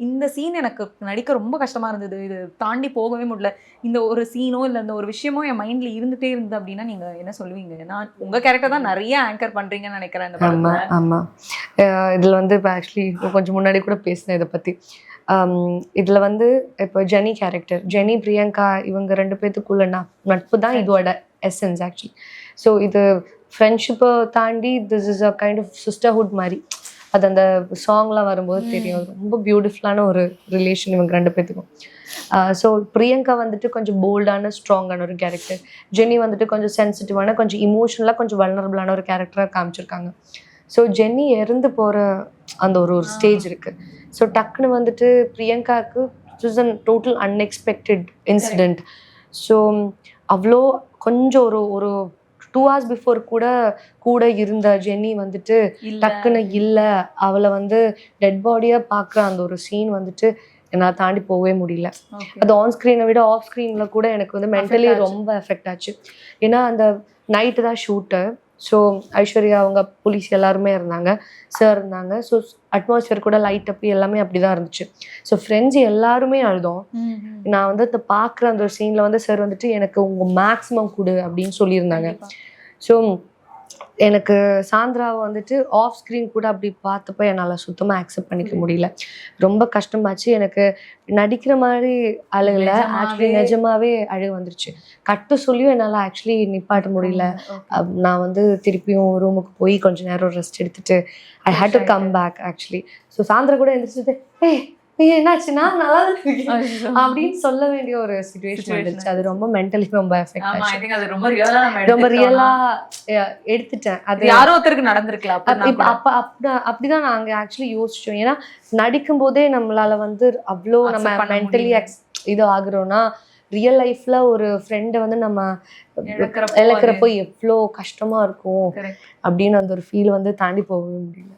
இந்த சீன் எனக்கு நடிக்க ரொம்ப கஷ்டமா இருந்தது, இது தாண்டி போகவே முடியல, இந்த ஒரு சீனோ இல்லை இந்த ஒரு விஷயமோ என் மைண்ட்ல இருந்துட்டே இருந்தது அப்படின்னா நீங்க என்ன சொல்லுவீங்க? நான் உங்க கேரக்டர் தான் நிறைய ஆங்கர் பண்றீங்கன்னு நினைக்கிறேன் இந்த படத்துல. ஆமா இதுல வந்து இப்போ ஆக்சுவலி கொஞ்சம் முன்னாடி கூட பேசினேன் இதை பத்தி. இதுல வந்து இப்போ ஜெனி கேரக்டர், ஜெனி பிரியங்கா இவங்க 2 பேத்துக்குள்ள நட்பு தான் இதோட எசன்ஸ் ஆக்சுவலி. ஸோ இது ஃப்ரெண்ட்ஷிப்பை தாண்டி this is a kind of sisterhood மாதிரி. அது அந்த சாங்லாம் வரும்போது தெரியும், ரொம்ப பியூட்டிஃபுல்லான ஒரு ரிலேஷன் இவங்க 2 பேத்துக்கும். ஸோ பிரியங்கா வந்துட்டு கொஞ்சம் போல்டான ஸ்ட்ராங்கான ஒரு கேரக்டர், ஜெனி வந்துட்டு கொஞ்சம் சென்சிட்டிவான கொஞ்சம் இமோஷனலாக கொஞ்சம் வல்னரபிளான ஒரு கேரக்டராக காமிச்சிருக்காங்க. ஸோ ஜென்னி இறந்து போகிற அந்த ஒரு ஸ்டேஜ் இருக்குது. ஸோ டக்குன்னு வந்துட்டு பிரியங்காவுக்கு it is an total unexpected incident. So அவ்வளோ கொஞ்சம் ஒரு 2 hours பிஃபோர் கூட இருந்த ஜென்னி வந்துட்டு டக்குன்னு இல்லை, அவளை வந்து டெட் பாடியாக பார்க்குற அந்த ஒரு சீன் வந்துட்டு என்னால் தாண்டி போகவே முடியல. அது ஆன் ஸ்க்ரீனை விட ஆஃப் ஸ்க்ரீனில் கூட எனக்கு வந்து மென்டலி ரொம்ப எஃபெக்ட் ஆச்சு. ஏன்னா அந்த நைட்டு தான் ஷூட்டு. ஸோ ஐஸ்வர்யா அவங்க போலீஸ் எல்லாருமே இருந்தாங்க, சார் இருந்தாங்க. ஸோ அட்மாஸ்பியர் கூட லைட் அப் எல்லாமே அப்படி தான் இருந்துச்சு. ஸோ ஃப்ரெண்ட்ஸ் எல்லாருமே அழுதோம். நான் வந்து அதை பார்க்குற அந்த சீனில் வந்து சார் வந்துட்டு எனக்கு உங்கள் மேக்ஸிமம் கொடு அப்படின்னு சொல்லியிருந்தாங்க. ஸோ எனக்கு சாந்திராவை வந்துட்டு ஆஃப் ஸ்க்ரீன் கூட அப்படி பார்த்தப்போ என்னால் சுத்தமாக அக்செப்ட் பண்ணிக்க முடியல, ரொம்ப கஷ்டமாச்சு. எனக்கு நடிக்கிற மாதிரி அழுகலை, ஆக்சுவலி நிஜமாவே அழுக வந்துருச்சு. கட்டு சொல்லியும் என்னால் ஆக்சுவலி நிப்பாட்ட முடியல. நான் வந்து திருப்பியும் ரூமுக்கு போய் கொஞ்சம் நேரம் ரெஸ்ட் எடுத்துட்டு I had to come back actually. So Sandra கூட எந்திரிச்சிட்டு என்னாச்சுன்னா நல்லா அப்படின்னு சொல்ல வேண்டிய ஒரு சிச்சுவேஷன் வந்துருச்சு. அது ரொம்ப மென்டலி ரொம்ப எஃபெக்ட் ஆச்சு. ரொம்ப ரியலா எடுத்துட்டேன். அது யாரோ ஒருத்தருக்கு நடந்திருக்கலாம். அப்படிதான் நாங்க ஆக்சுவலி யோசிச்சோம். ஏன்னா நடிக்கும் போதே நம்மளால வந்து அவ்வளோ நம்ம மென்டலி இது ஆகுறோம்னா ரியல் லைஃப்ல ஒரு ஃப்ரெண்டை வந்து நம்ம இழக்கிறப்போ எவ்வளோ கஷ்டமா இருக்கும் அப்படின்னு அந்த ஒரு ஃபீல் வந்து தாண்டி போகவே முடியல.